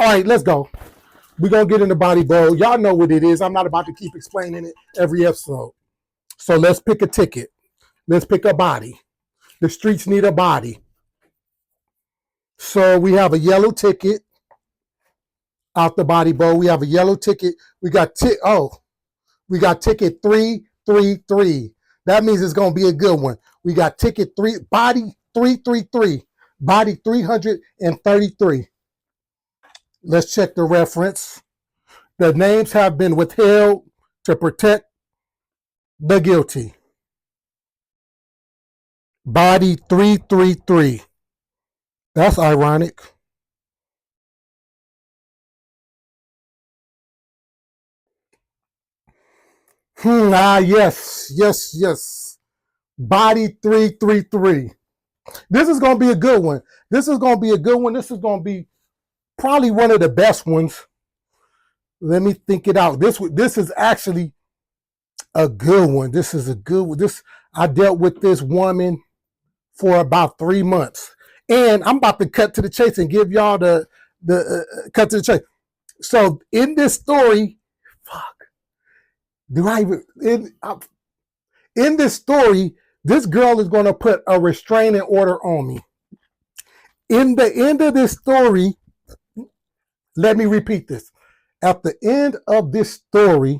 All right, let's go. We're going to get in the body bowl. Y'all know what it is. I'm not about to keep explaining it every episode. So let's pick a ticket. Let's pick a body. The streets need a body. So we have a yellow ticket out the body bowl. We have a yellow ticket. We got ticket 333. That means it's going to be a good one. We got ticket 3, body 333, body 333. Let's check the reference. The names have been withheld to protect the guilty. Body 333. That's ironic. Yes. Body 333. This is going to be a good one. This is going to be probably one of the best ones. Let me think it out. This is actually a good one. This is a good one. I dealt with this woman for about 3 months. And I'm about to cut to the chase and give y'all the cut to the chase. So in this story, in this story, this girl is going to put a restraining order on me. In the end of this story, let me repeat this. At the end of this story,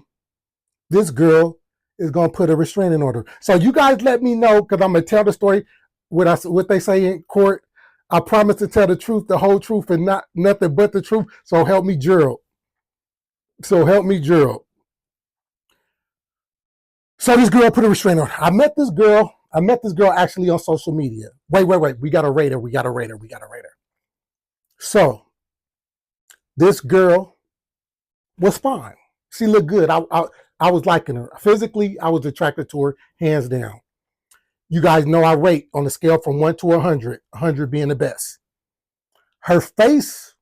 this girl is going to put a restraining order. So you guys let me know, because I'm going to tell the story, what they say in court. I promise to tell the truth, the whole truth, and nothing but the truth. So help me, Gerald. So this girl put a restraining order. I met this girl actually on social media. Wait. We got a rater. So this girl was fine. She looked good. I was liking her. Physically, I was attracted to her, hands down. You guys know I rate on a scale from 1 to 100, 100 being the best. Her face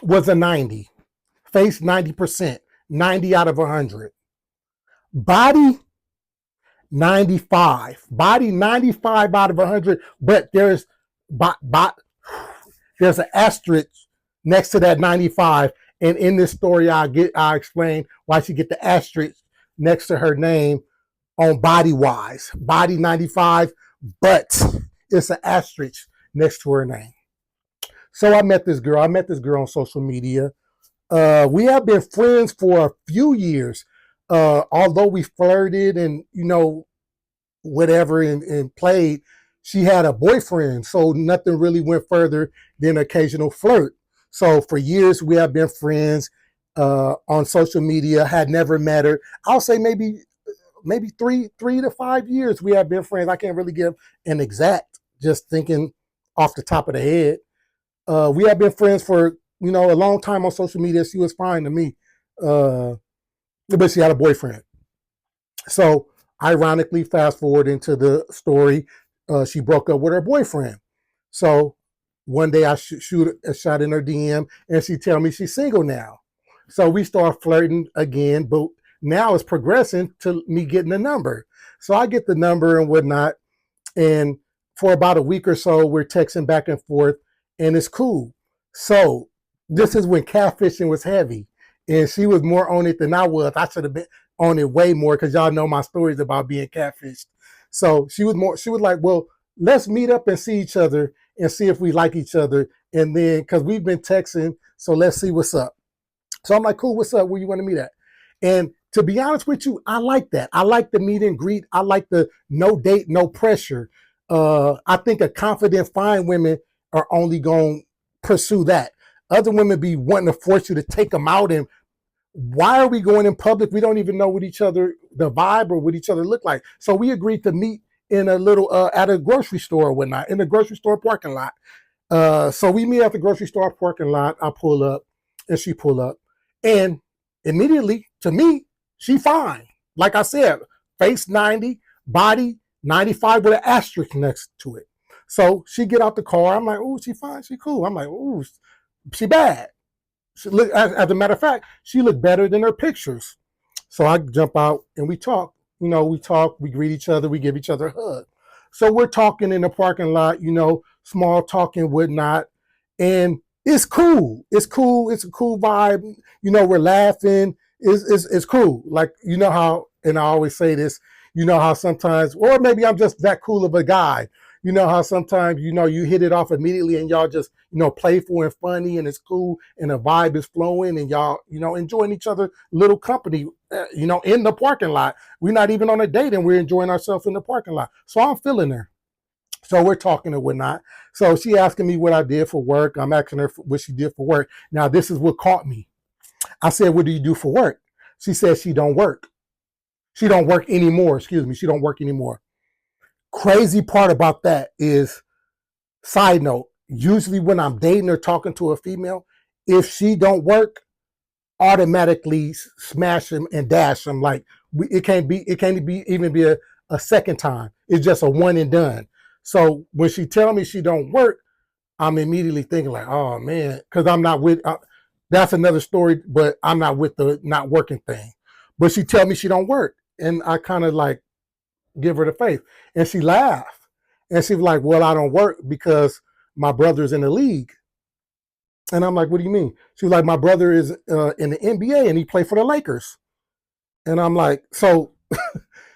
was a 90. Face 90%, 90 out of 100. Body 95. Body 95 out of 100, but there's an asterisk next to that 95. And in this story, I explain why she get the asterisk next to her name on body wise. Body 95, but it's an asterisk next to her name. So I met this girl on social media. We have been friends for a few years. Although we flirted and, whatever and played, she had a boyfriend. So nothing really went further than occasional flirt. So for years, we have been friends on social media, had never met her. I'll say maybe 3 to 5 years we have been friends. I can't really give an exact, just thinking off the top of the head. We have been friends for, a long time on social media. She was fine to me. But she had a boyfriend. So ironically, fast forward into the story, she broke up with her boyfriend. So one day I shoot a shot in her DM and she tell me she's single now. So we start flirting again, but now it's progressing to me getting the number. So I get the number and whatnot. And for about a week or so, we're texting back and forth and it's cool. So this is when catfishing was heavy and she was more on it than I was. I should have been on it way more because y'all know my stories about being catfished. So she was like, well, let's meet up and see each other and see if we like each other. And then, because we've been texting, so let's see what's up. So I'm like, cool, what's up? Where you want to meet at? And to be honest with you, I like that. I like the meet and greet. I like the no date, no pressure. I think a confident, fine women are only going to pursue that. Other women be wanting to force you to take them out. And why are we going in public? We don't even know what each other, the vibe or what each other look like. So we agreed to meet in a little, at a grocery store or whatnot, in the grocery store parking lot. So we meet at the grocery store parking lot. I pull up and she pull up. And immediately, to me, she fine. Like I said, face 90, body 95 with an asterisk next to it. So she get out the car. I'm like, oh, she fine, she cool. I'm like, oh, she bad. She look, as a matter of fact, she looked better than her pictures. So I jump out and we talk. We greet each other, we give each other a hug. So we're talking in the parking lot, small talking, whatnot. And It's cool. It's cool. It's a cool vibe. We're laughing. It's cool. Like, how, and I always say this, how sometimes, or maybe I'm just that cool of a guy. How sometimes, you hit it off immediately and y'all just, playful and funny and it's cool and the vibe is flowing and y'all, enjoying each other little company, in the parking lot. We're not even on a date and we're enjoying ourselves in the parking lot. So I'm feeling her. So we're talking and whatnot. So she asking me what I did for work. I'm asking her what she did for work. Now, this is what caught me. I said, what do you do for work? She said she don't work. She don't work anymore. Excuse me. She don't work anymore. Crazy part about that is, side note, usually when I'm dating or talking to a female, if she don't work, automatically smash them and dash them. Like, it can't even be a second time. It's just a one and done. So when she tell me she don't work, I'm immediately thinking like, oh man, because I'm not with. That's another story, but I'm not with the not working thing. But she tell me she don't work, and I kind of like give her the face, and she laughed, and she was like, well, I don't work because my brother's in the league. And I'm like, what do you mean? She was like, my brother is in the NBA and he played for the Lakers. And I'm like, so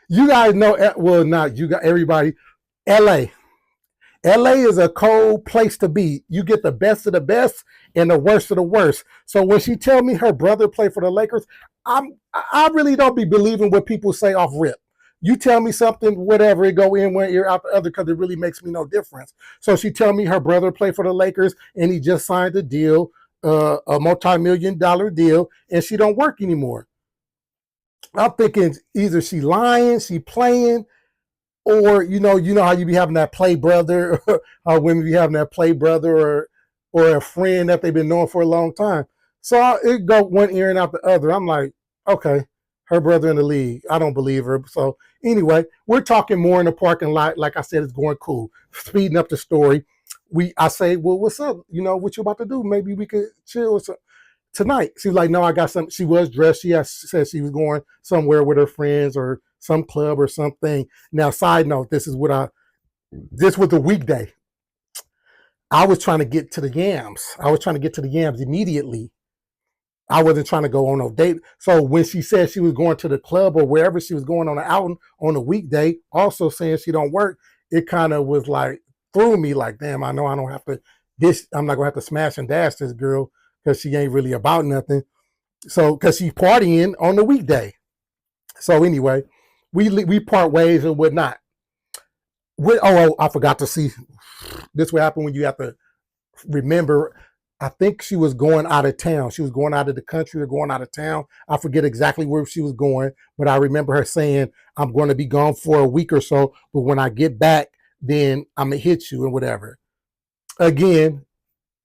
you guys know, well, not you got everybody, LA. LA is a cold place to be. You get the best of the best and the worst of the worst. So when she tell me her brother played for the Lakers, I really don't be believing what people say off rip. You tell me something, whatever, it go in one ear out the other because it really makes me no difference. So she tell me her brother played for the Lakers and he just signed a deal, a multi-million-dollar deal, and she don't work anymore. I'm thinking either she lying, she playing, or how you be having that play brother, how women be having that play brother or a friend that they've been knowing for a long time. So it go one ear and out the other. I'm like, okay, her brother in the league. I don't believe her. So anyway, we're talking more in the parking lot. Like I said, it's going cool. Speeding up the story. I say, well, what's up? What you about to do? Maybe we could chill or something tonight. She was like, no, I got something. She was dressed. She said she was going somewhere with her friends or some club or something. Now, side note, this was a weekday. I was trying to get to the yams. I was trying to get to the yams immediately. I wasn't trying to go on no date. So when she said she was going to the club or wherever she was going on an outing on a weekday, also saying she don't work, it kind of was like, threw me like, damn, I know I don't have to, I'm not gonna have to smash and dash this girl because she ain't really about nothing. So, because she's partying on the weekday. So anyway, we part ways and whatnot. I forgot to see. This will happen when you have to remember. I think she was going out of town. She was going out of the country or going out of town. I forget exactly where she was going, but I remember her saying, I'm going to be gone for a week or so, but when I get back, then I'm going to hit you and whatever. Again,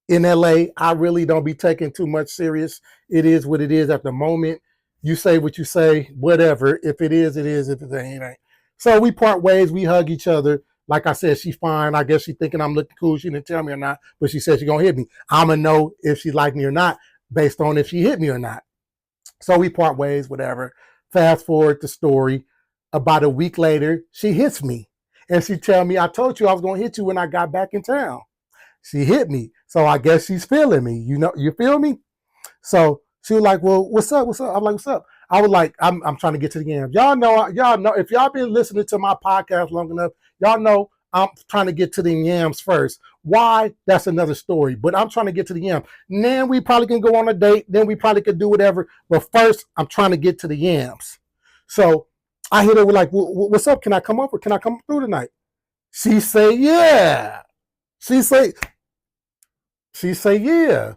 in LA, I really don't be taking too much serious. It is what it is at the moment. You say what you say, whatever. If it is, it is. If it ain't, it ain't. So we part ways. We hug each other. Like I said, she's fine. I guess she thinking I'm looking cool. She didn't tell me or not, but she said she gonna hit me. I'm gonna know if she like me or not based on if she hit me or not. So we part ways, whatever. Fast forward the story. About a week later, she hits me. And she tell me, I told you I was gonna hit you when I got back in town. She hit me. So I guess she's feeling me. You feel me? So she was like, well, what's up? What's up? I'm like, what's up? I was like, I'm trying to get to the game. Y'all know, if y'all been listening to my podcast long enough, y'all know I'm trying to get to the yams first. Why? That's another story. But I'm trying to get to the yams. Then we probably can go on a date. Then we probably could do whatever. But first, I'm trying to get to the yams. So I hit her with like, what's up? Can I come over? Can I come through tonight? She say, yeah. She say, yeah.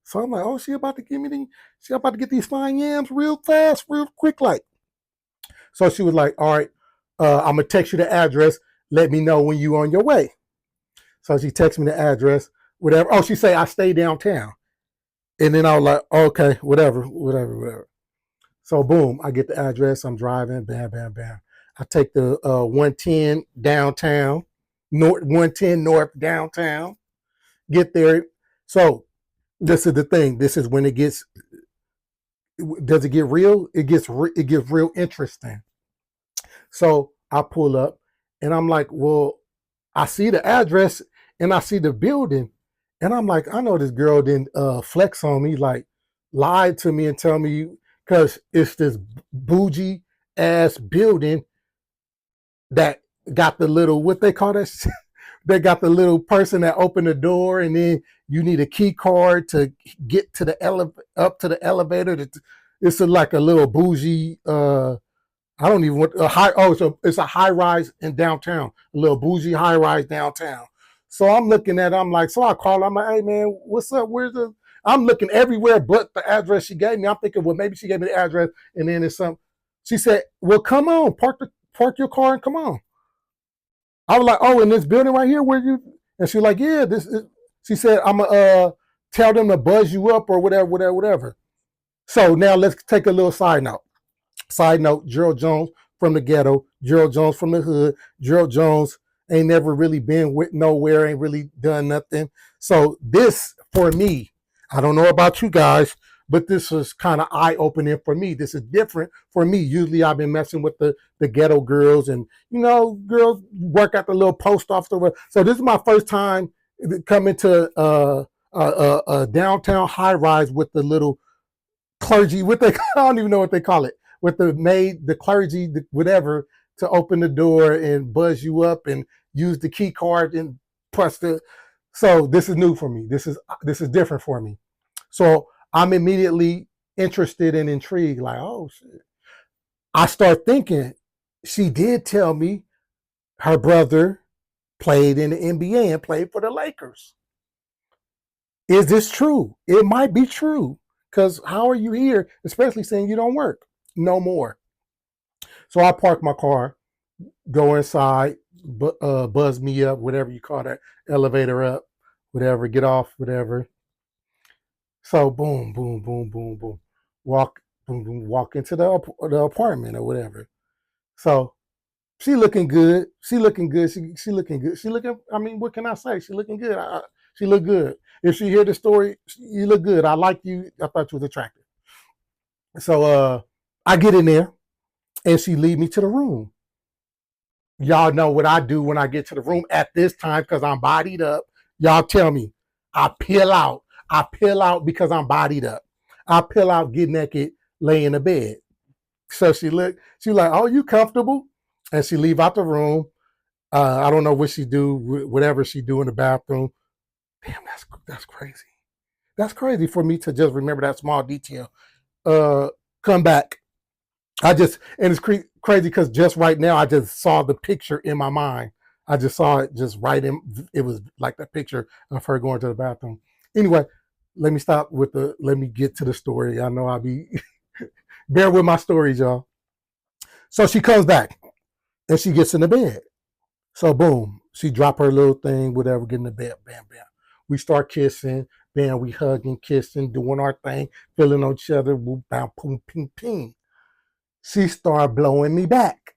So I'm like, oh, she about to get these fine yams real fast, real quick, like. So she was like, all right, I'm gonna text you the address. Let me know when you on your way. So she texted me the address, whatever. Oh, she say I stay downtown. And then I was like, okay, whatever. So boom, I get the address. I'm driving, bam, bam, bam. I take the 110 downtown, 110 north downtown. Get there. So this is the thing. This is when it gets. Does it get real? It gets real interesting. So I pull up, and I'm like, well, I see the address and I see the building, And I'm like, I know this girl didn't flex on me, like lied to me and tell me, because it's this bougie ass building that got the little, what they call that? They got the little person that opened the door, and then you need a key card to get to the up to the elevator. It's like a little bougie. I don't even want a high. Oh, it's a high rise in downtown, a little bougie high rise downtown. So I'm looking at it, I'm like, so I call, I'm like, hey man, what's up? Where's the, I'm looking everywhere but the address she gave me. I'm thinking, well, maybe she gave me the address and then it's some. She said, well, come on, park your car and come on. I was like, oh, in this building right here, where you? And she was like, yeah, this is. She said, I'm gonna tell them to buzz you up or whatever, whatever, whatever. So now let's take a little side note. Side note, Gerald Jones from the ghetto, Gerald Jones from the hood, Gerald Jones ain't never really been with nowhere, ain't really done nothing. So this, for me, I don't know about you guys, but this was kind of eye-opening for me. This is different for me. Usually I've been messing with the ghetto girls and, girls work at the little post office. So this is my first time coming to a downtown high rise with the little clergy, what they, I don't even know what they call it, with the maid, the clergy, whatever, to open the door and buzz you up and use the key card and press the. So this is new for me. This is different for me. So I'm immediately interested and intrigued. Like, oh shit! I start thinking, she did tell me her brother played in the NBA and played for the Lakers. Is this true? It might be true. Because how are you here, especially saying you don't work no more? So I park my car, go inside, buzz me up, whatever you call that, elevator up, whatever, get off, whatever. So boom, boom, boom, boom, boom, walk, boom, boom, walk into the apartment or whatever. So she looking good. She looking good. She looking good. She looking. I mean, what can I say? She looking good. She look good. If she hear the story, you look good. I like you. I thought you was attractive. So I get in there and she lead me to the room. Y'all know what I do when I get to the room at this time because I'm bodied up. Y'all tell me, I peel out. I peel out because I'm bodied up. I peel out, get naked, lay in the bed. So she like, oh, you comfortable? And she leave out the room. I don't know what she do, whatever she do in the bathroom. Damn, that's crazy. That's crazy for me to just remember that small detail. Come back. And it's crazy because just right now I just saw the picture in my mind. I just saw it just right in. It was like that picture of her going to the bathroom. Anyway, let me get to the story. I know I'll be bear with my stories, y'all. So she comes back and she gets in the bed. So boom, she drop her little thing, whatever, get in the bed, bam, bam. We start kissing, bam, we hugging, kissing, doing our thing, feeling on each other, whoop, bam, boom, ping, ping. She started blowing me back.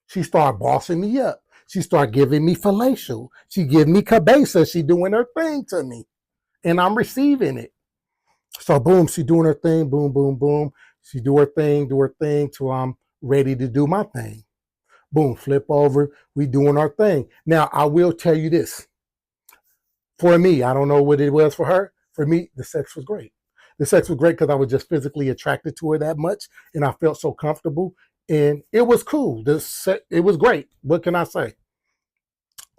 She started bossing me up. She started giving me fellatio. She give me cabeza. She doing her thing to me. And I'm receiving it. So boom, she doing her thing, boom, boom, boom. She do her thing till I'm ready to do my thing. Boom, flip over. We doing our thing. Now, I will tell you this. For me, I don't know what it was for her. For me, the sex was great. The sex was great because I was just physically attracted to her that much, and I felt so comfortable, and it was cool. It was great. What can I say?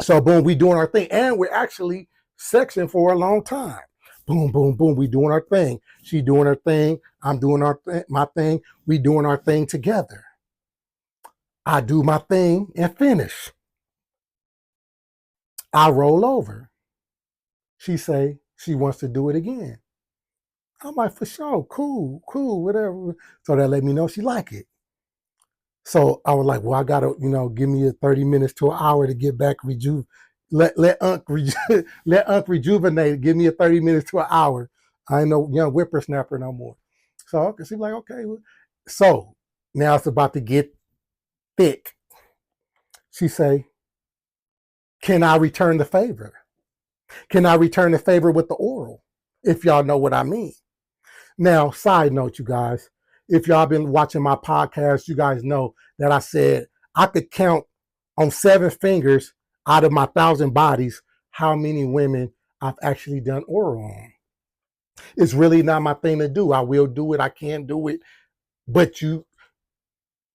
So boom, we doing our thing, and we're actually sexing for a long time. Boom, boom, boom. We doing our thing. She doing her thing. I'm doing my thing. We doing our thing together. I do my thing and finish. I roll over. She say she wants to do it again. I'm like, for sure, cool, whatever. So that let me know she like it. So I was like, well, I gotta, give me a 30 minutes to an hour to get back let Unc rejuvenate. Give me a 30 minutes to an hour. I ain't no young whippersnapper no more. So she's like, okay. So now it's about to get thick. She say, can I return the favor? Can I return the favor with the oral? If y'all know what I mean. Now, side note, you guys, if y'all been watching my podcast, you guys know that I said I could count on 7 fingers out of my 1,000 bodies how many women I've actually done oral on. It's really not my thing to do. I will do it. I can do it. But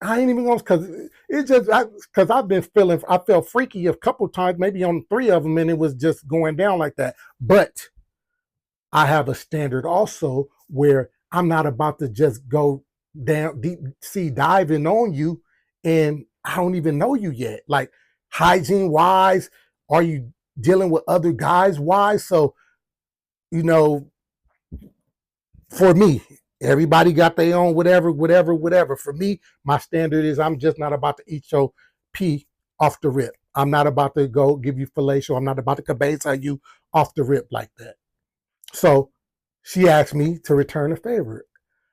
I ain't even gonna, because it just, because I've been feeling, I felt freaky a couple times, maybe on 3 of them, and it was just going down like that. But I have a standard also where I'm not about to just go down deep sea diving on you and I don't even know you yet. Like hygiene wise, are you dealing with other guys wise? So, you know, for me, everybody got their own whatever. For me, my standard is I'm just not about to eat your pee off the rip. I'm not about to go give you fellatio. I'm not about to cabeza you off the rip like that. So she asked me to return a favor.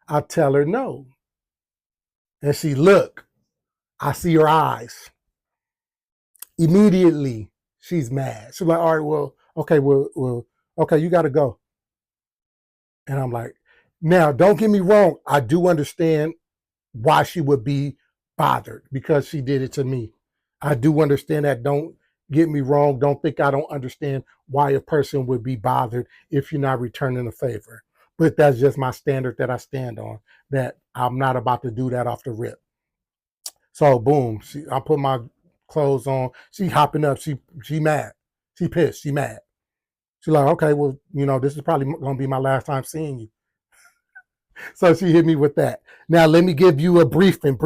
I tell her no. And she look, I see her eyes. Immediately, she's mad. She's like, all right, okay, you got to go. And I'm like, now, don't get me wrong. I do understand why she would be bothered because she did it to me. I do understand that. Don't get me wrong. Don't think I don't understand why a person would be bothered if you're not returning a favor. But that's just my standard that I stand on, that I'm not about to do that off the rip. So boom, I put my clothes on. She hopping up. She mad. She pissed. She mad. She's like, okay, well, this is probably going to be my last time seeing you. So she hit me with that. Now, let me give you a briefer.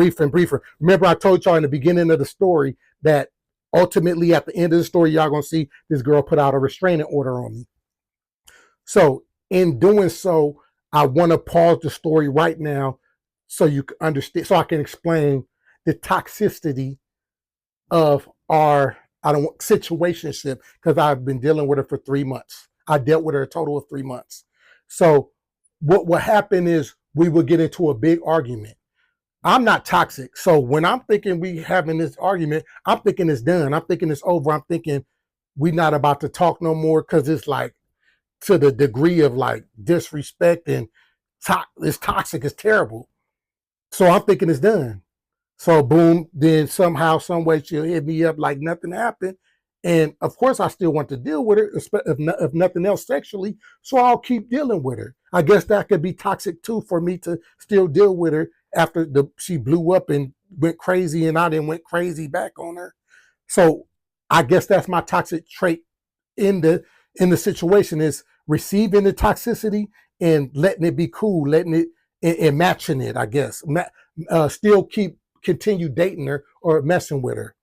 Remember, I told y'all in the beginning of the story that ultimately at the end of the story, y'all going to see this girl put out a restraining order on me. So in doing so, I want to pause the story right now so you can understand, so I can explain the toxicity of our, I don't want situationship, because I've been dealing with her for 3 months. I dealt with her a total of 3 months. So what happened is we would get into a big argument. I'm not toxic. So when I'm thinking we having this argument, I'm thinking it's done. I'm thinking it's over. I'm thinking we not about to talk no more, because it's like to the degree of like disrespect and it's toxic. It's terrible. So I'm thinking it's done. So boom, then somehow, some way she'll hit me up like nothing happened. And of course, I still want to deal with her, if nothing else sexually. So I'll keep dealing with her. I guess that could be toxic too for me to still deal with her after she blew up and went crazy, and I then went crazy back on her. So I guess that's my toxic trait in the situation, is receiving the toxicity and letting it be cool, letting it and matching it. I guess still continue dating her or messing with her.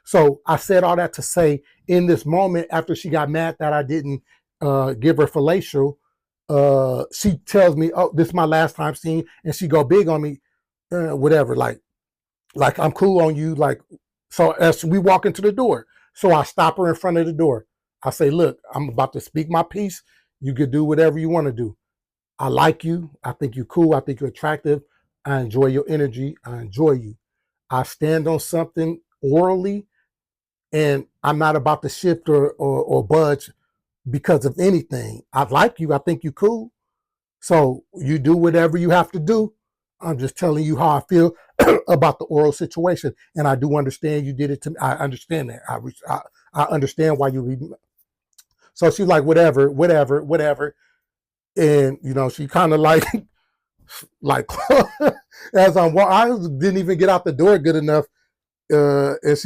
So I said all that to say, in this moment, after she got mad that I didn't give her fellatio, she tells me, "Oh, this is my last time seeing," and she go big on me, whatever, like I'm cool on you, like. So as we walk into the door, so I stop her in front of the door. I say, "Look, I'm about to speak my piece. You could do whatever you want to do. I like you. I think you're cool. I think you're attractive. I enjoy your energy. I enjoy you. I stand on something orally, and I'm not about to shift or budge because of anything. I like you. I think you cool. So you do whatever you have to do. I'm just telling you how I feel about the oral situation, and I do understand you did it to me. I understand that. I understand why you. So she's like, whatever, and she kind of like as I didn't even get out the door good enough, and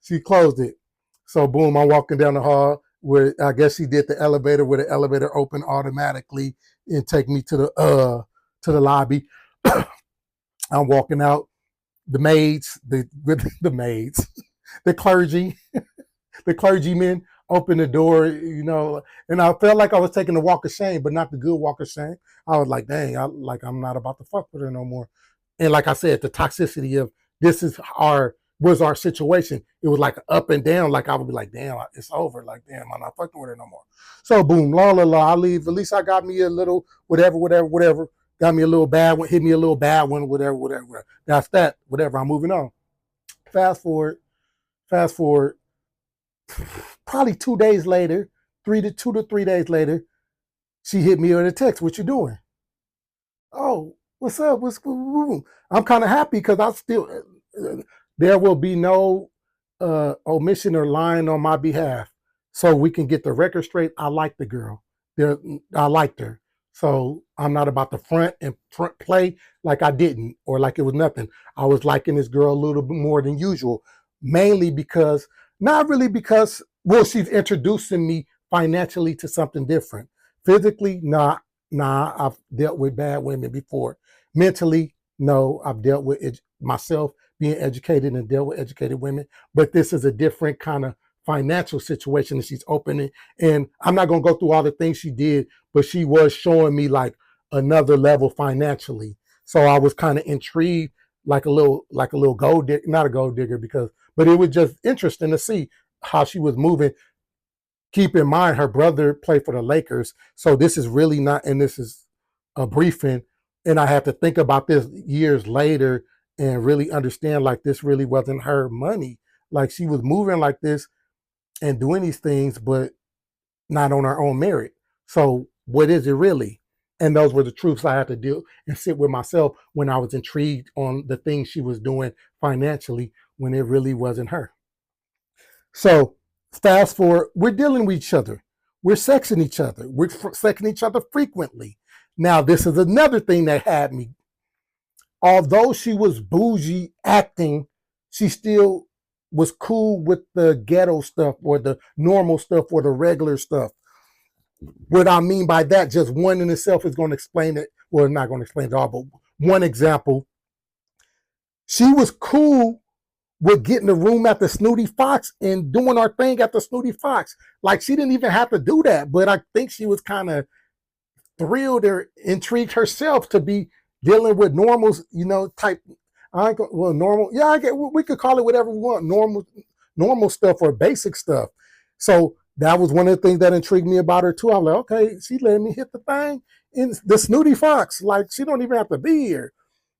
she closed it. So boom, I'm walking down the hall where I guess she did the elevator, where the elevator opened automatically and take me to the lobby. I'm walking out. The maids, the maids, the clergy, the clergymen opened the door, and I felt like I was taking a walk of shame, but not the good walk of shame. I was like, dang, I'm not about to fuck with her no more. And like I said, the toxicity of this was our situation. It was like up and down. Like I would be like, damn, it's over. Like, damn, I'm not fucking with her no more. So boom, I leave. At least I got me a little whatever. Got me a little bad one, hit me a little bad one, whatever. That's that, whatever. I'm moving on. Fast forward, probably 2 days later, 2 to 3 days later, she hit me with a text. What you doing? Oh, what's up? I'm kind of happy because I still, there will be no omission or lying on my behalf. so we can get the record straight. I like the girl. There, I liked her. So I'm not about to front play like I didn't or like it was nothing. I was liking this girl a little bit more than usual, mainly because, not really because, well, she's introducing me financially to something different. Physically, nah, I've dealt with bad women before. Mentally, no, I've dealt with it myself, being educated and dealt with educated women. But this is a different kind of financial situation that she's opening. And I'm not going to go through all the things she did, but she was showing me like another level financially. So I was kind of intrigued, like a little gold digger, not a gold digger because, but it was just interesting to see how she was moving. Keep in mind, her brother played for the Lakers. So this is really not, and this is a briefing. And I have to think about this years later and really understand like this really wasn't her money. Like she was moving like this and doing these things, but not on our own merit. So what is it really? And those were the truths I had to deal and sit with myself when I was intrigued on the things she was doing financially when it really wasn't her. So fast forward, we're dealing with each other. We're sexing each other. We're sexing each other frequently. Now, this is another thing that had me. Although she was bougie acting, she still was cool with the ghetto stuff or the normal stuff or the regular stuff. What I mean by that, just one in itself is going to explain it. Well, not going to explain it all, but one example. She was cool with getting the room at the Snooty Fox and doing our thing at the Snooty Fox. Like she didn't even have to do that, but I think she was kind of thrilled or intrigued herself to be dealing with normals, type. Normal. Yeah, I get. We could call it whatever we want. Normal stuff or basic stuff. So that was one of the things that intrigued me about her too. I was like, okay, she let me hit the thing in the Snooty Fox. Like she don't even have to be here.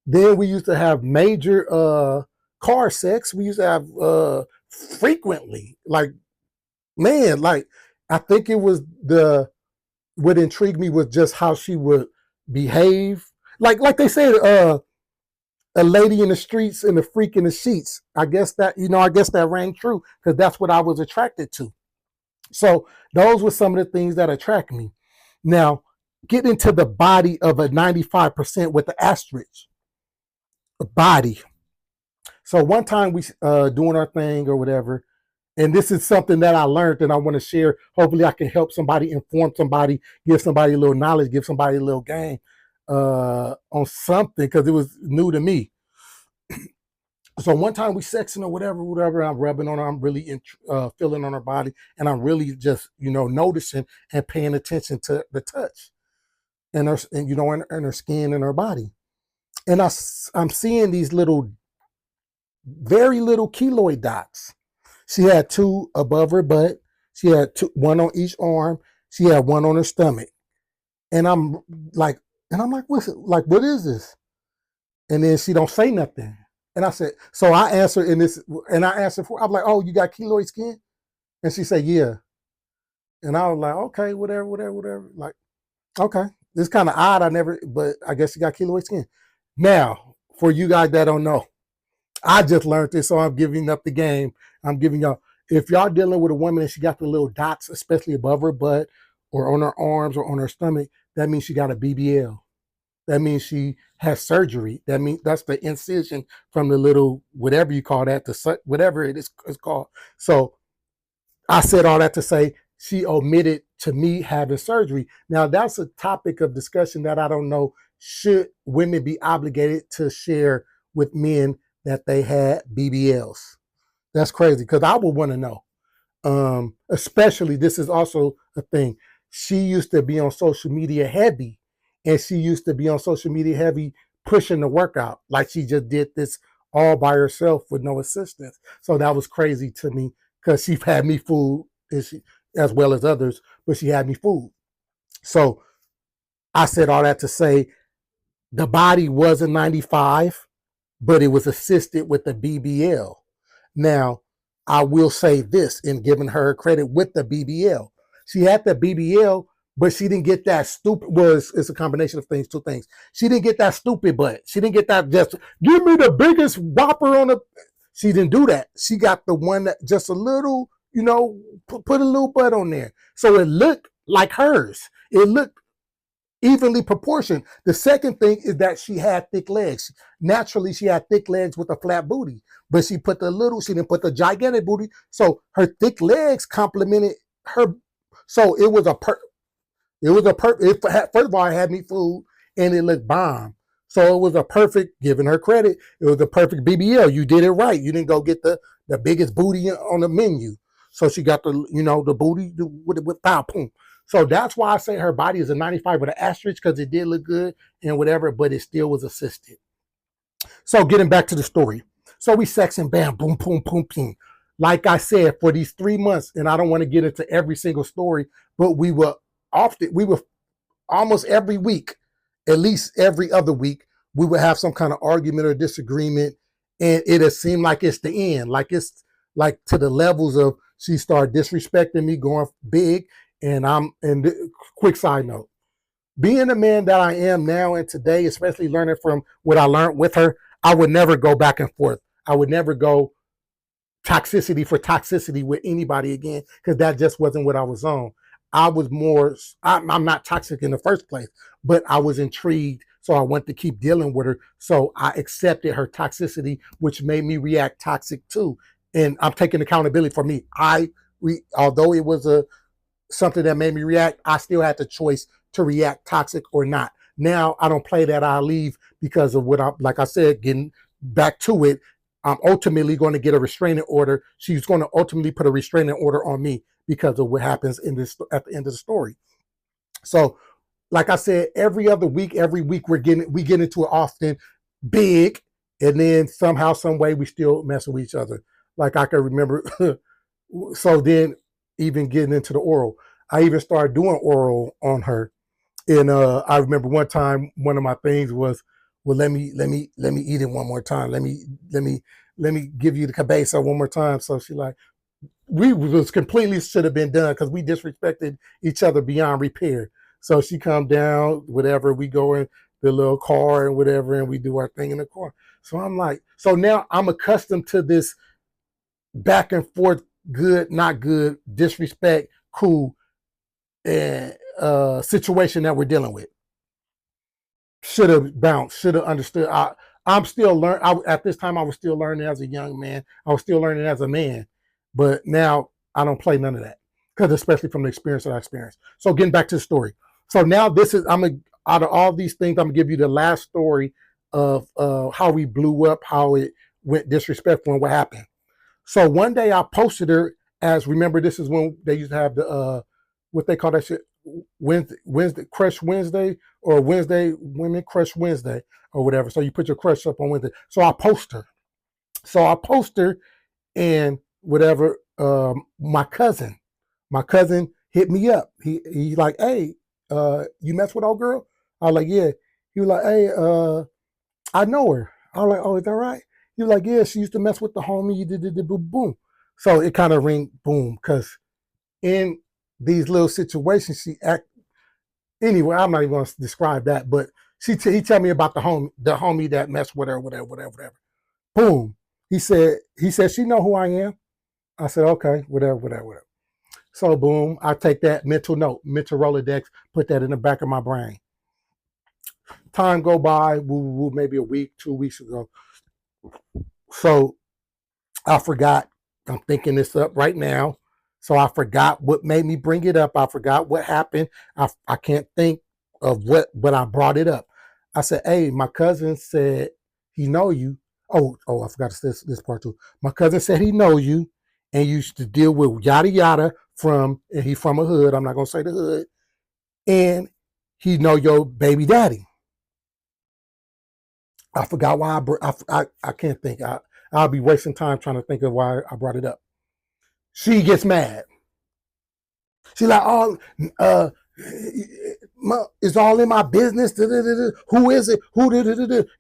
Then we used to have major car sex. We used to have frequently. Like, man, like I think it was what intrigued me was just how she would behave. Like they said, a lady in the streets and a freak in the sheets. I guess that rang true because that's what I was attracted to. So those were some of the things that attract me. Now, get into the body of a 95% with the asterisk. A body. So one time we doing our thing or whatever, and this is something that I learned and I want to share. Hopefully I can help somebody, inform somebody, give somebody a little knowledge, give somebody a little game on something because it was new to me. So one time we sexing or whatever, I'm rubbing on her, I'm really feeling on her body, and I'm really just, noticing and paying attention to the touch and her, and her skin and her body. And I'm seeing these very little keloid dots. She had two above her butt. She had one on each arm. She had one on her stomach. And I'm like, what's it? Like, what is this? And then she don't say nothing. And I said, so I answered I'm like, oh, you got keloid skin? And she said, yeah. And I was like, okay, whatever. Like, okay. It's kind of odd. But I guess you got keloid skin. Now, for you guys that don't know, I just learned this, so I'm giving up the game. I'm giving y'all, if y'all dealing with a woman and she got the little dots, especially above her butt or on her arms or on her stomach, that means she got a BBL. That means she has surgery. That means that's the incision from the little, whatever you call that, whatever it is it's called. So I said all that to say she omitted to me having surgery. Now that's a topic of discussion that I don't know. Should women be obligated to share with men that they had BBLs? That's crazy because I would want to know. Especially, this is also a thing. She used to be on social media heavy, and she used to be on social media heavy pushing the workout. Like she just did this all by herself with no assistance. So that was crazy to me because she had me fooled, as well as others, but she had me fooled. So I said all that to say the body was a 95, but it was assisted with the BBL. Now, I will say this in giving her credit with the BBL. She had the BBL, but she didn't get that stupid, it's a combination of things, two things. She didn't get that stupid butt. She didn't get that just, give me the biggest whopper on the, she didn't do that. She got the one that just a little put a little butt on there. So it looked like hers. It looked evenly proportioned. The second thing is that she had thick legs. Naturally, she had thick legs with a flat booty, but she didn't put the gigantic booty. So her thick legs complemented her. So first of all, it had me food and it looked bomb. So it was a perfect, giving her credit, it was a perfect BBL. You did it right. You didn't go get the biggest booty on the menu. So she got the booty with pow, boom. So that's why I say her body is a 95 with an asterisk, because it did look good and whatever, but it still was assisted. So getting back to the story. So we sex and bam, boom, boom, boom, boom. Like I said, for these 3 months, and I don't want to get into every single story, but we were almost every week, at least every other week, we would have some kind of argument or disagreement, and it has seemed like it's the end, like it's like to the levels of she started disrespecting me, going big, and quick side note, being the man that I am now and today, especially learning from what I learned with her, I would never go back and forth. I would never go toxicity for toxicity with anybody again, because that just wasn't what I was on. I was more, I'm not toxic in the first place, but I was intrigued. So I wanted to keep dealing with her. So I accepted her toxicity, which made me react toxic too. And I'm taking accountability for me. Although it was something that made me react, I still had the choice to react toxic or not. Now I don't play that. I leave because of like I said, getting back to it, I'm ultimately going to get a restraining order. She's going to ultimately put a restraining order on me because of what happens at the end of the story. So, like I said, every week we get into it often, big, and then somehow, some way, we still mess with each other. Like I can remember. So then, even getting into the oral, I even started doing oral on her. And I remember one time, one of my things was, well, let me eat it one more time. Let me give you the cabeza one more time. So she like, we was completely should have been done because we disrespected each other beyond repair. So she come down, whatever, we go in the little car and whatever, and we do our thing in the car. So I'm like, so now I'm accustomed to this back and forth, good, not good, disrespect, cool, and situation that we're dealing with. Should have bounced, should have understood. I'm still learning. At this time, I was still learning as a young man. I was still learning as a man, but now I don't play none of that, because especially from the experience that I experienced. So getting back to the story. So now out of all these things, I'm gonna give you the last story of how we blew up, how it went disrespectful, and what happened. So one day I posted her as, remember, this is when they used to have the what they call that shit, Wednesday Crush Wednesday, or Wednesday Women Crush Wednesday, or whatever. So you put your crush up on Wednesday. So I post her. And whatever. My cousin hit me up. He like, hey, you mess with old girl? I was like, yeah. He was like, hey, I know her. I was like, oh, is that right? He was like, yeah, she used to mess with the homie. You did boom, boom. So it kind of ring boom, because in these little situations, she act. Anyway, I'm not even going to describe that, but he tell me about the homie that messed with her, whatever. Boom. He said she know who I am. I said, okay, whatever. So boom, I take that mental Rolodex, put that in the back of my brain. Time go by, maybe a week, 2 weeks ago. So I forgot. I'm thinking this up right now. So I forgot what made me bring it up. I forgot what happened. I can't think of but I brought it up. I said, hey, my cousin said he know you. I forgot this part too. My cousin said he know you and you used to deal with yada yada and he from a hood. I'm not gonna say the hood. And he know your baby daddy. I forgot why I can't think. I'll be wasting time trying to think of why I brought it up. She gets mad. She's like, oh, it's all in my business. Who is it?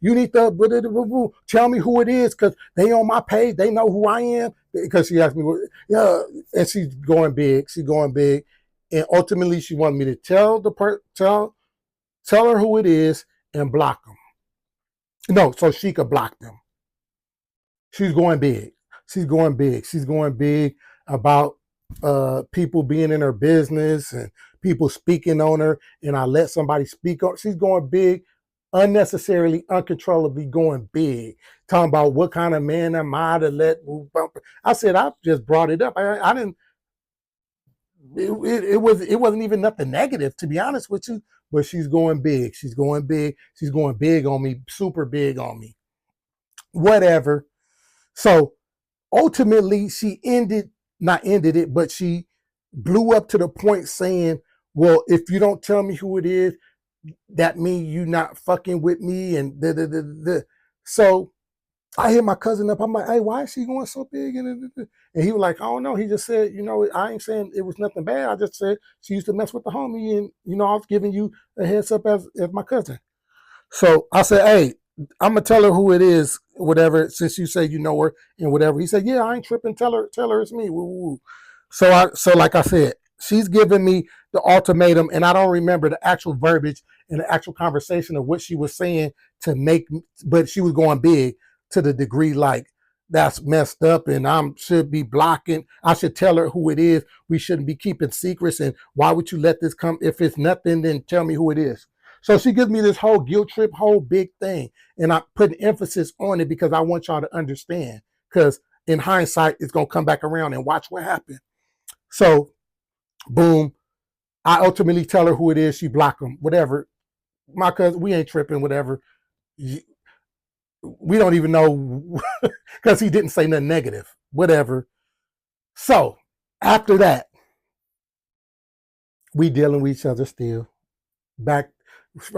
You need to tell me who it is, because they on my page. They know who I am. Because she asked me, yeah, and she's going big. And ultimately, she wanted me to tell her who it is and block them. No, so she could block them. She's going big. She's going big about people being in her business and people speaking on her, and I let somebody speak on. She's going big, unnecessarily, uncontrollably going big, talking about what kind of man am I to let. I said I just brought it up. I didn't. It wasn't even nothing negative, to be honest with you. But she's going big. She's going big. She's going big on me, super big on me. Whatever. So ultimately, she not ended it, but she blew up to the point saying, well, if you don't tell me who it is, that means you not fucking with me. And so I hit my cousin up. I'm like, hey, why is she going so big? And he was like, I don't know. He just said, I ain't saying it was nothing bad. I just said she used to mess with the homie. And, I was giving you a heads up as my cousin. So I said, hey, I'm gonna tell her who it is, whatever, since you say you know her and whatever. He said, yeah, I ain't tripping. Tell her it's me. Woo, woo. So like I said, she's giving me the ultimatum, and I don't remember the actual verbiage and the actual conversation of what she was saying to make, but she was going big to the degree like that's messed up, and I should be blocking. I should tell her who it is. We shouldn't be keeping secrets, and why would you let this come? If it's nothing, then tell me who it is. So she gives me this whole guilt trip, whole big thing. And I put an emphasis on it because I want y'all to understand. Because in hindsight, it's going to come back around and watch what happened. So, boom. I ultimately tell her who it is. She block them, whatever. My cousin, we ain't tripping, whatever. We don't even know because he didn't say nothing negative, whatever. So, after that, we dealing with each other still. Back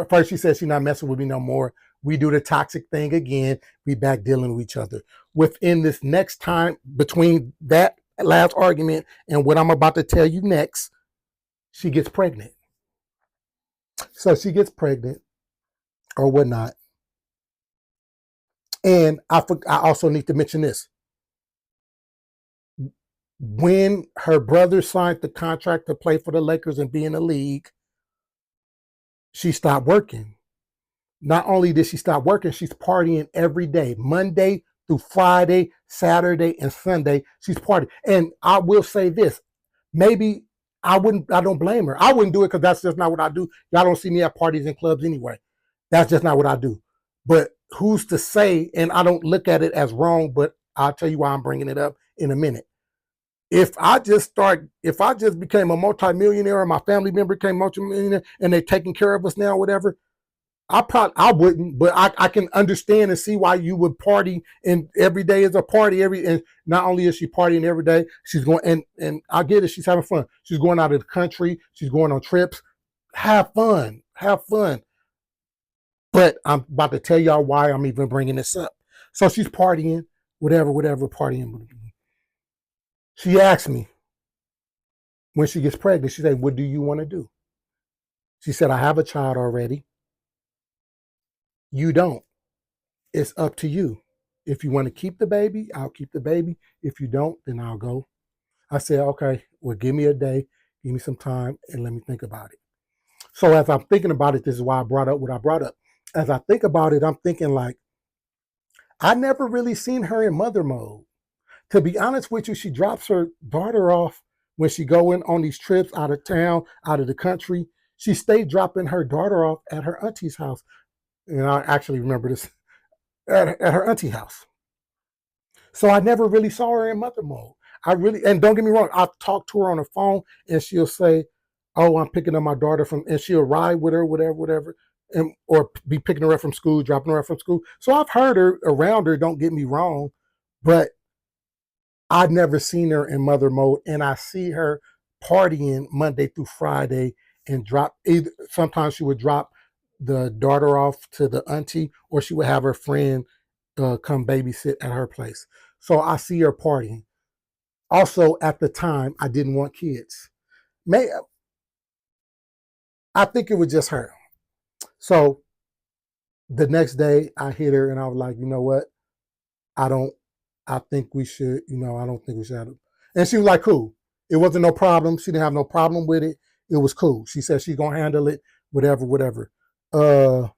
first, she said she's not messing with me no more. We do the toxic thing again. We back dealing with each other. Within this next time, between that last argument and what I'm about to tell you next, she gets pregnant. So she gets pregnant or whatnot. And I also need to mention this. When her brother signed the contract to play for the Lakers and be in the league, she stopped working. Not only did she stop working, she's partying every day, Monday through Friday, Saturday, and Sunday. She's partying. And I will say this, maybe I don't blame her. I wouldn't do it because that's just not what I do. Y'all don't see me at parties and clubs anyway. That's just not what I do. But who's to say, and I don't look at it as wrong, but I'll tell you why I'm bringing it up in a minute. If I just became a multimillionaire or my family member became multimillionaire and they're taking care of us now, whatever, I wouldn't, but I can understand and see why you would party, and every day is a party. And not only is she partying every day, she's going and I get it, she's having fun. She's going out of the country, she's going on trips. Have fun. But I'm about to tell y'all why I'm even bringing this up. So she's partying, whatever, partying. She asked me when she gets pregnant, she said, what do you want to do? She said, I have a child already. You don't. It's up to you. If you want to keep the baby, I'll keep the baby. If you don't, then I'll go. I said, okay, well, give me a day, give me some time, and let me think about it. So as I'm thinking about it, this is why I brought up what I brought up. As I think about it, I'm thinking like, I never really seen her in mother mode. To be honest with you, she drops her daughter off when she going on these trips out of town, out of the country. She stayed dropping her daughter off at her auntie's house. And I actually remember this at her auntie house. So I never really saw her in mother mode. And don't get me wrong, I've talked to her on the phone and she'll say, oh, I'm picking up my daughter and she'll ride with her, whatever, or be picking her up from school, dropping her up from school. So I've heard her around her, don't get me wrong, but I've never seen her in mother mode. And I see her partying Monday through Friday and sometimes she would drop the daughter off to the auntie, or she would have her friend come babysit at her place. So I see her partying. Also, at the time, I didn't want kids. I think it was just her. So the next day, I hit her and I was like, you know what? I think we should, I don't think we should have it. And she was like, cool. It wasn't no problem. She didn't have no problem with it. It was cool. She said she's going to handle it, whatever. I'm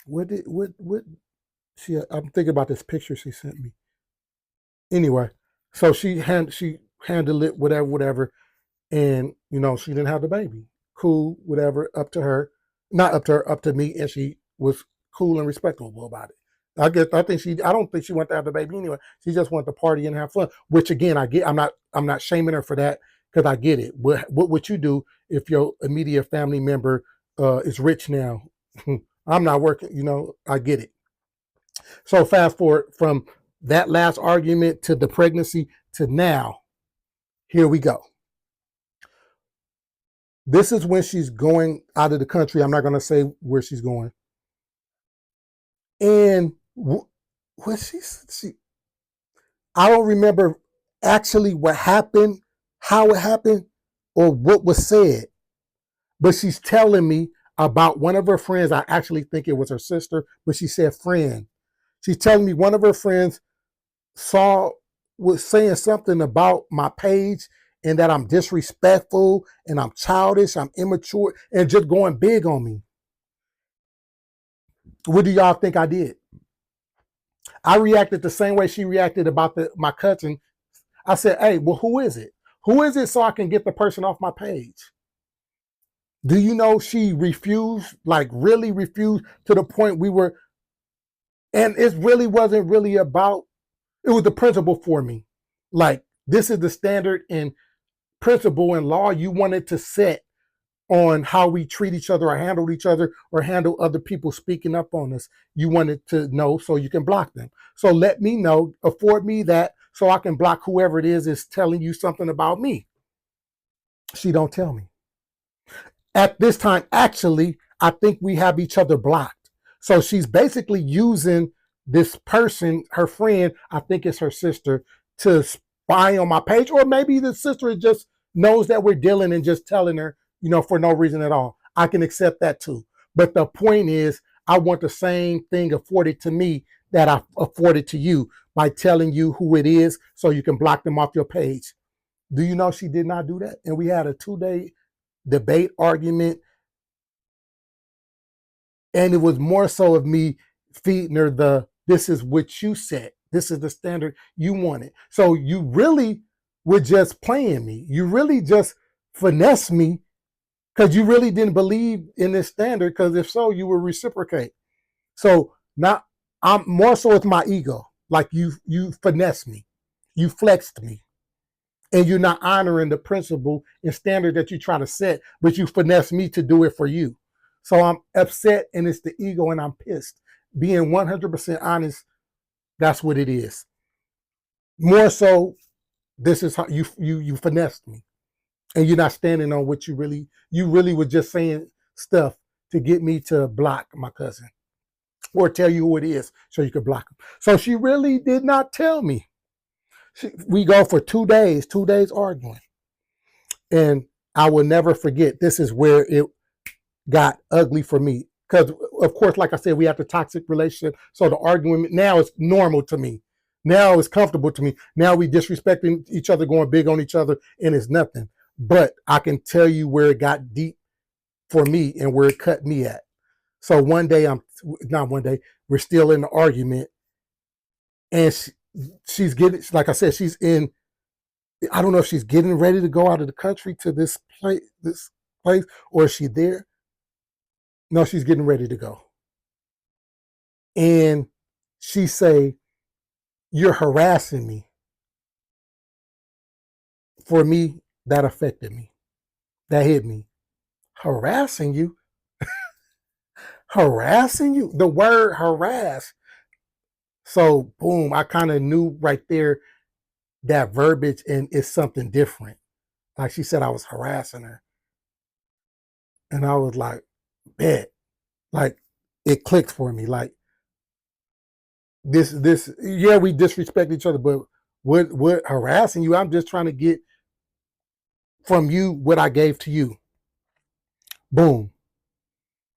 thinking about this picture she sent me. Anyway, so handle it, whatever, whatever. And, she didn't have the baby. Cool, whatever, up to her. Not up to her, up to me. And she was cool and respectable about it. I don't think she wanted to have the baby anyway. She just wanted to party and have fun, which again, I get. I'm not shaming her for that because I get it. What would you do if your immediate family member is rich now? I'm not working, I get it. So fast forward from that last argument to the pregnancy to now, here we go. This is when she's going out of the country. I'm not going to say where she's going. And what she I don't remember actually what happened, how it happened, or what was said. But she's telling me about one of her friends. I actually think it was her sister, but she said friend. She's telling me one of her friends was saying something about my page and that I'm disrespectful and I'm childish, I'm immature, and just going big on me. What do y'all think I did? I reacted the same way she reacted about my cousin. I said, hey, well, who is it? Who is it so I can get the person off my page? Do you know she refused, like really refused to the point we were, and it really wasn't really about, it was the principle for me. Like, this is the standard and principle and law you wanted to set on how we treat each other or handle other people speaking up on us. You wanted to know so you can block them. So let me know, afford me that so I can block whoever it is telling you something about me. She don't tell me. At this time, actually, I think we have each other blocked. So she's basically using this person, her friend, I think it's her sister, to spy on my page. Or maybe the sister just knows that we're dealing and just telling her, for no reason at all. I can accept that too. But the point is, I want the same thing afforded to me that I afforded to you by telling you who it is so you can block them off your page. Do you know she did not do that? And we had a 2-day debate argument. And it was more so of me feeding her this is what you said. This is the standard you wanted. So you really were just playing me. You really just finessed me because you really didn't believe in this standard, because if so, you would reciprocate. So now I'm more so with my ego. Like you finessed me. You flexed me. And you're not honoring the principle and standard that you try to set, but you finesse me to do it for you. So I'm upset, and it's the ego, and I'm pissed. Being 100% honest, that's what it is. More so, this is how you finessed me, and you're not standing on what you really were just saying stuff to get me to block my cousin or tell you who it is so you could block him. So she really did not tell me. We go for 2 days arguing. And I will never forget, this is where it got ugly for me. Because, of course, like I said, we have the toxic relationship. So the argument now is normal to me. Now it's comfortable to me. Now we disrespecting each other, going big on each other, and it's nothing. But I can tell you where it got deep for me and where it cut me at. So one day, we're still in the argument. And she's getting, like I said, she's in, I don't know if she's getting ready to go out of the country to this place, or is she there? No, she's getting ready to go. And she say, you're harassing me. For me, that affected me. That hit me. Harassing you? Harassing you? The word harass. So, boom, I kind of knew right there that verbiage, and it's something different. Like she said, I was harassing her. And I was like, bet. Like, it clicked for me. Like, yeah, we disrespect each other, but what harassing you? I'm just trying to get from you what I gave to you. Boom.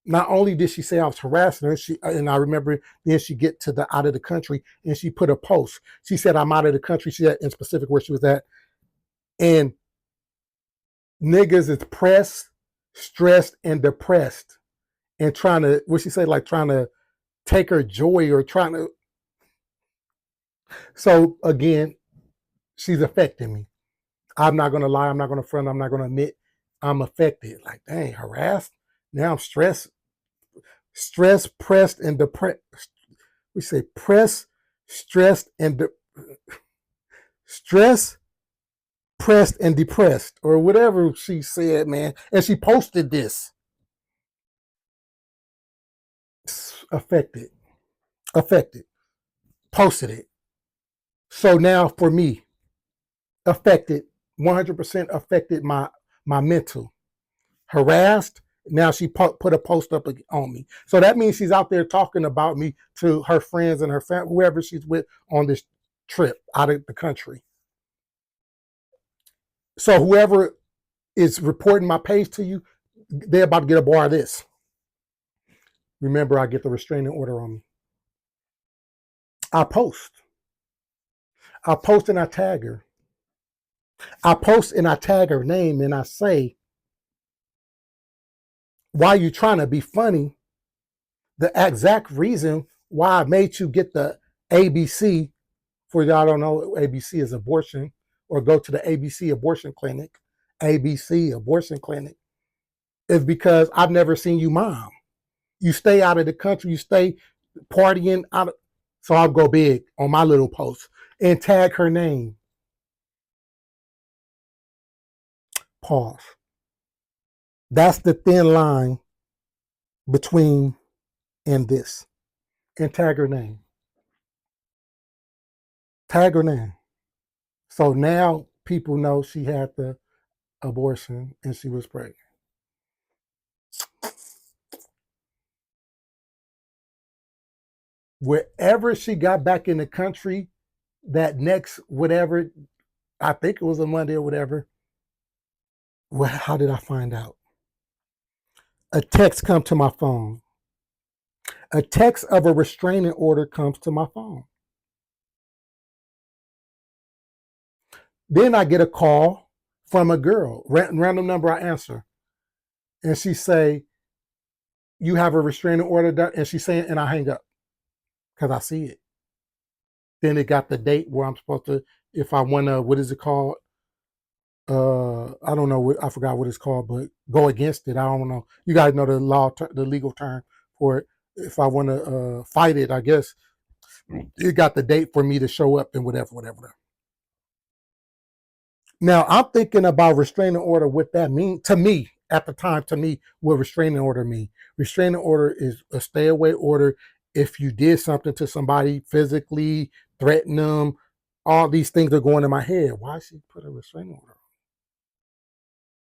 Not only did she say I was harassing her, and I remember then she get to the out of the country, and she put a post. She said, I'm out of the country. She said in specific where she was at. And niggas is pressed, stressed, and depressed, and trying to, what she say, like trying to take her joy or trying to. So again, she's affecting me. I'm not gonna lie, I'm not gonna front, I'm not gonna admit I'm affected. Like, dang, harassed. Now I'm stressed, pressed, and depressed. We say pressed, stressed, and stressed, pressed, and depressed, or whatever she said, man. And she posted this. Affected, affected, posted it. So now for me, affected, 100% affected my mental. Harassed. Now she put a post up on me. So that means she's out there talking about me to her friends and her family, whoever she's with on this trip out of the country. So whoever is reporting my page to you, they're about to get a bar of this. Remember, I get the restraining order on me. I post. I post and I tag her. I post and I tag her name and I say, why you trying to be funny? The exact reason why I made you get the ABC, for y'all don't know, ABC is abortion, or go to the ABC abortion clinic, ABC abortion clinic, is because I've never seen you mom. You stay out of the country, you stay partying out of, so I'll go big on my little post and tag her name. Pause. That's the thin line between and this. And tag her name. Tag her name. So now people know she had the abortion and she was pregnant. Wherever she got back in the country, that next whatever, I think it was a Monday or whatever. Well, how did I find out? A text come to my phone. A text of a restraining order comes to my phone. Then I get a call from a girl, random number. I answer, and she say, "You have a restraining order," done? And she's saying, and I hang up because I see it. Then it got the date where I'm supposed to, if I want to, what is it called? I don't know. I forgot what it's called, but go against it. I don't know. You guys know the law, the legal term for it. If I want to fight it, I guess it got the date for me to show up and whatever. Now I'm thinking about restraining order. What that mean to me at the time? To me, what restraining order mean? Restraining order is a stay away order. If you did something to somebody physically, threaten them, all these things are going in my head. Why she put a restraining order?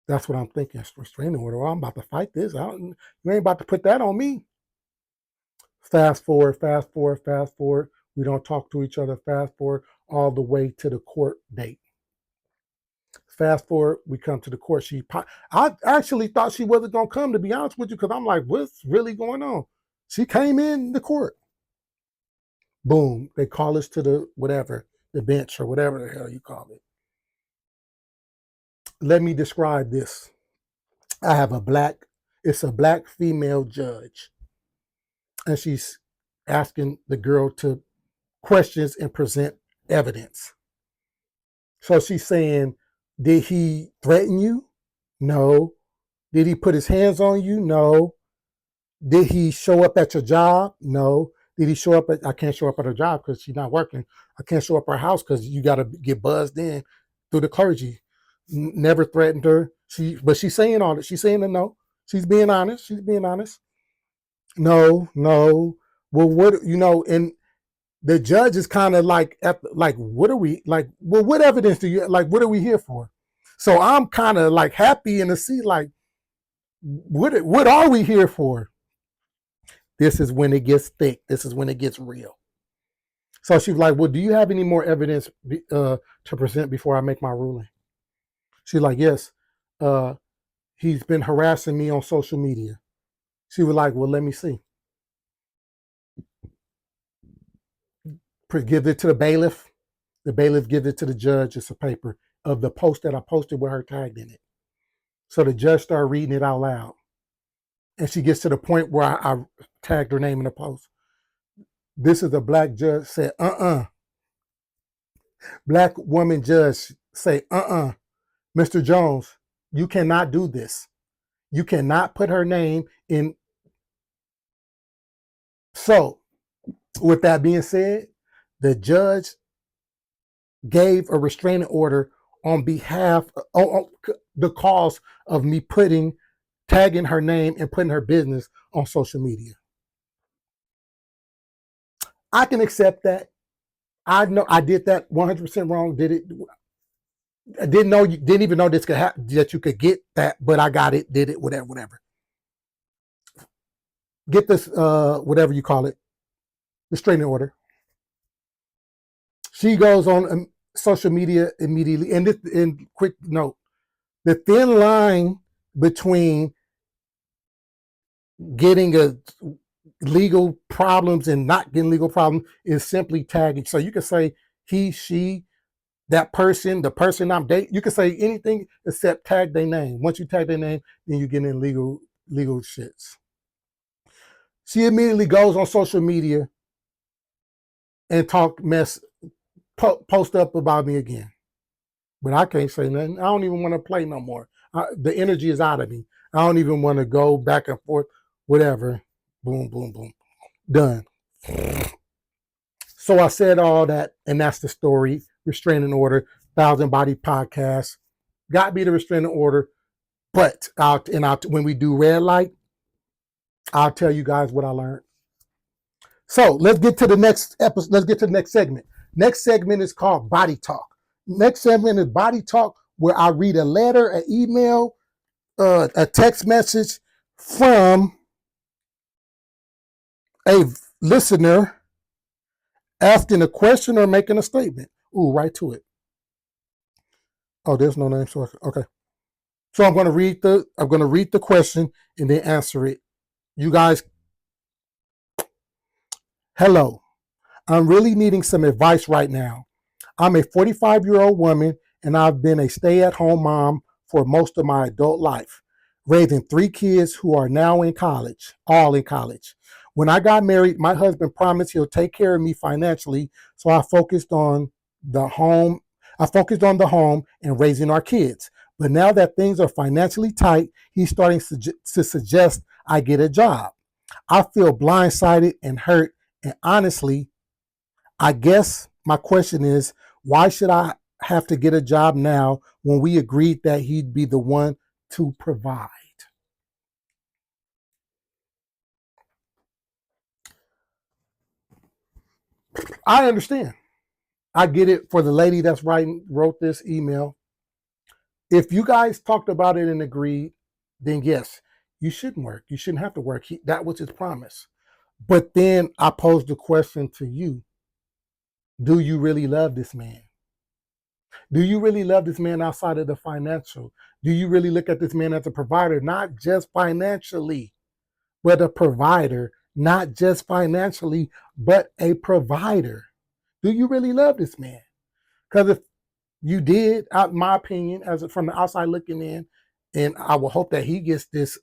That's what I'm thinking. Restraining order. Well, I'm about to fight this. You ain't about to put that on me. Fast forward, fast forward, fast forward. We don't talk to each other. Fast forward all the way to the court date. Fast forward, we come to the court. I actually thought she wasn't gonna come, to be honest with you, because I'm like, what's really going on? She came in the court. Boom, they call us to the whatever, the bench or whatever the hell you call it. Let me describe this. I have it's a black female judge, and she's asking the girl to questions and present evidence. So she's saying, did he threaten you? No. Did he put his hands on you? No. Did he show up at your job? No. Did he show up I can't show up at her job because she's not working. I can't show up at her house because you got to get buzzed in through the clergy. Never threatened her. But she's saying all that. She's saying the no. She's being honest. She's being honest. No. Well, and the judge is kind of like, what are we like? Well, what evidence do you like? What are we here for? So I'm kind of like happy in the seat, like, what are we here for? This is when it gets thick. This is when it gets real. So she's like, well, do you have any more evidence to present before I make my ruling? She's like, yes. He's been harassing me on social media. She was like, well, let me see. Give it to the bailiff. The bailiff gives it to the judge. It's a paper of the post that I posted with her tagged in it. So the judge started reading it out loud. And she gets to the point where I tagged her name in the post. This is a black judge said, Black woman judge say, Mr. Jones, you cannot do this. You cannot put her name in. So, with that being said, the judge gave a restraining order on behalf on the cause of me tagging her name and putting her business on social media. I can accept that. I know I did that 100% wrong. Did it? I didn't know you didn't even know this could happen, that you could get that, but I got it, did it, whatever. Get this, whatever you call it, restraining order. She goes on social media immediately. And quick note, the thin line between getting a legal problems and not getting legal problems is simply tagging. So you can say he, she, that person, the person I'm dating. You can say anything except tag their name. Once you tag their name, then you get in legal shits. She immediately goes on social media and post up about me again. But I can't say nothing. I don't even want to play no more. The energy is out of me. I don't even want to go back and forth, whatever. Boom, boom, boom. Done. So I said all that, and that's the story. Restraining order, Thousand Body Podcast. Got me the restraining order, but when we do red light, I'll tell you guys what I learned. So let's get to the next episode. Let's get to the next segment. Next segment is called Body Talk. Next segment is Body Talk, where I read a letter, an email, a text message from a listener asking a question or making a statement. Ooh, right to it. Oh, there's no name. So okay. So I'm going to read the question and then answer it. You guys, hello. I'm really needing some advice right now. I'm a 45-year-old woman and I've been a stay-at-home mom for most of my adult life, raising 3 kids who are now in college, all in college. When I got married, my husband promised he'll take care of me financially, so I focused on the home. And raising our kids. But now that things are financially tight, he's starting to suggest I get a job. I feel blindsided and hurt, and honestly, I guess my question is, why should I have to get a job now when we agreed that he'd be the one to provide? I understand. I get it for the lady that's wrote this email. If you guys talked about it and agreed, then yes, you shouldn't work. You shouldn't have to work. That was his promise. But then I posed the question to you. Do you really love this man? Do you really love this man outside of the financial? Do you really look at this man as a provider, not just financially, but a provider, not just financially, but a provider? Do you really love this man? Because if you did, out my opinion, as from the outside looking in, and I will hope that he gets this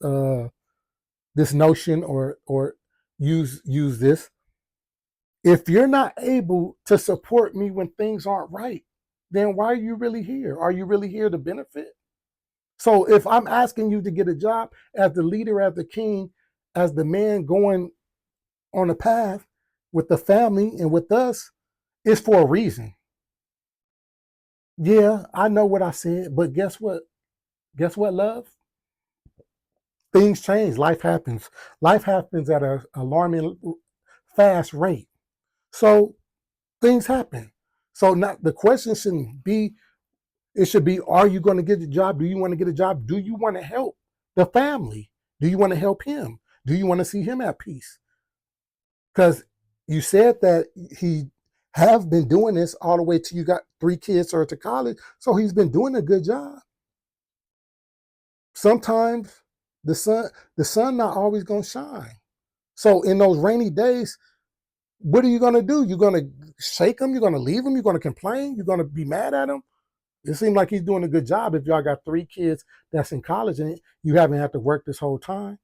notion or use this. If you're not able to support me when things aren't right, then why are you really here? Are you really here to benefit? So if I'm asking you to get a job as the leader, as the king, as the man going on a path with the family and with us, it's for a reason. Yeah, I know what I said, but guess what? Guess what, love? Things change. Life happens. Life happens at an alarming fast rate. So things happen. So not the question shouldn't be, it should be, are you going to get a job? Do you want to get a job? Do you want to help the family? Do you want to help him? Do you want to see him at peace? Because you said that he have been doing this all the way till you got 3 kids or to college. So he's been doing a good job. Sometimes the sun not always gonna shine. So in those rainy days, what are you gonna do? You're gonna shake him, you're gonna leave him, you're gonna complain, you're gonna be mad at him. It seems like he's doing a good job if y'all got 3 kids that's in college and you haven't had to work this whole time.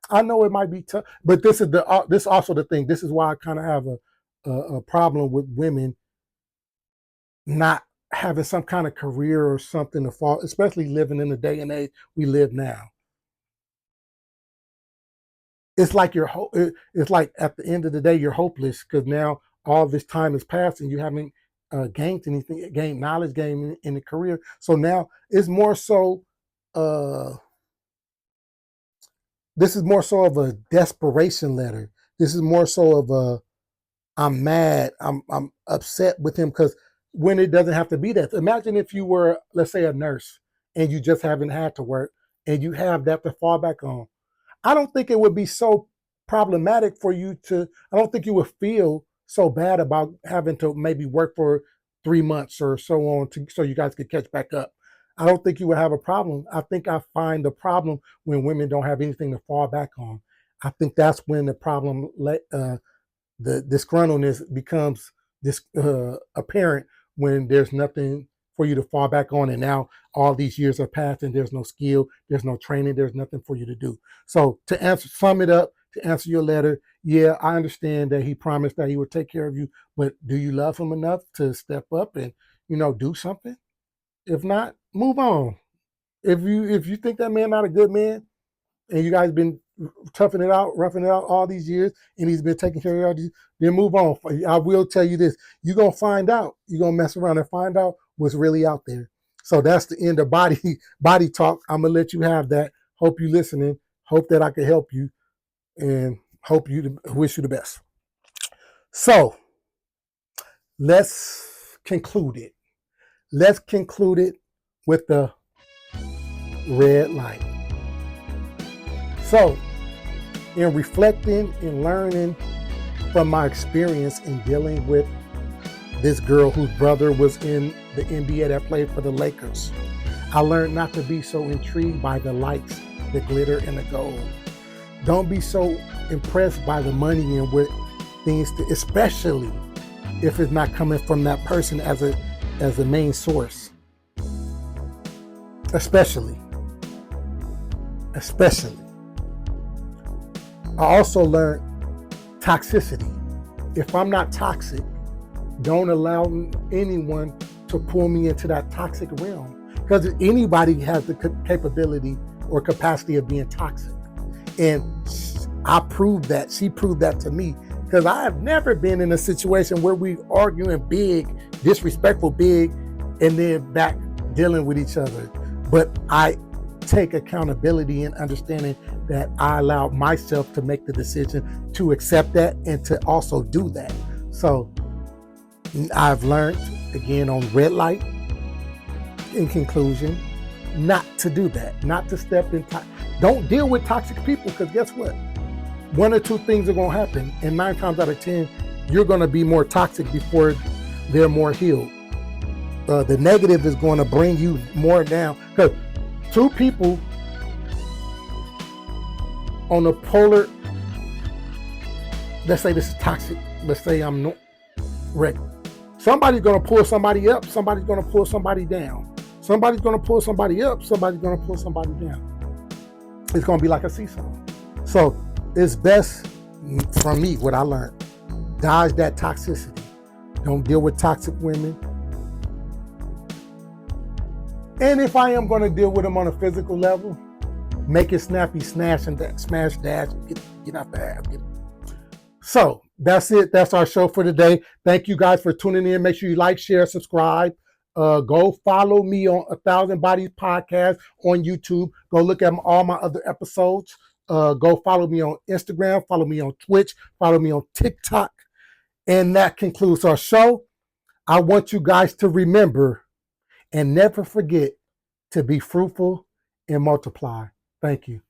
I know it might be tough, but this is also the thing. This is why I kind of have a problem with women not having some kind of career or something to fall, especially living in the day and age we live now. It's like it's like at the end of the day you're hopeless because now all this time has passed and you haven't gained anything, gained knowledge, gained in the career. So now it's more so. Uh, this is more so of a desperation letter. This is more so of a I'm mad. I'm upset with him because when it doesn't have to be that. Imagine if you were, let's say, a nurse and you just haven't had to work and you have that to fall back on. I don't think it would be so problematic for you to, I don't think you would feel so bad about having to maybe work for 3 months or so on so you guys could catch back up. I don't think you would have a problem. I think I find the problem when women don't have anything to fall back on. I think that's when the problem, the disgruntledness becomes apparent when there's nothing for you to fall back on, and now all these years have passed and there's no skill, there's no training, there's nothing for you to do. So to sum it up, to answer your letter, yeah, I understand that he promised that he would take care of you, but do you love him enough to step up and do something? If not, move on. If you think that man not a good man, and you guys been roughing it out all these years, and he's been taking care of all these, then move on. I will tell you this: you're gonna find out. You're gonna mess around and find out what's really out there. So that's the end of body talk. I'm gonna let you have that. Hope you listening. Hope that I can help you, and wish you the best. So let's conclude it. Let's conclude it with the red light. So, in reflecting and learning from my experience in dealing with this girl whose brother was in the NBA that played for the Lakers, I learned not to be so intrigued by the lights, the glitter, and the gold. Don't be so impressed by the money and what things, especially if it's not coming from that person as a main source. Especially. I also learned toxicity. If I'm not toxic, don't allow anyone to pull me into that toxic realm, because anybody has the capability or capacity of being toxic. And I proved that. She proved that to me, because I have never been in a situation where we arguing big, disrespectful big, and then back dealing with each other. But I take accountability and understanding that I allowed myself to make the decision to accept that and to also do that. So I've learned, again, on red light, in conclusion, not to do that, not to step in. Don't deal with toxic people, because guess what? One or two things are going to happen, and 9 times out of 10, you're going to be more toxic before they're more healed. The negative is going to bring you more down, because two people on a polar, let's say this is toxic, let's say I'm not regular. Somebody's going to pull somebody up, somebody's going to pull somebody down. Somebody's going to pull somebody up, somebody's going to pull somebody down. It's going to be like a seesaw. So it's best, from me, what I learned, dodge that toxicity. Don't deal with toxic women. And if I am going to deal with them on a physical level, make it snappy, smash dash, get out the ass. So that's it. That's our show for today. Thank you guys for tuning in. Make sure you like, share, subscribe. Go follow me on 1,000 Bodies Podcast on YouTube. Go look at all my other episodes. Go follow me on Instagram. Follow me on Twitch. Follow me on TikTok. And that concludes our show. I want you guys to remember and never forget to be fruitful and multiply. Thank you.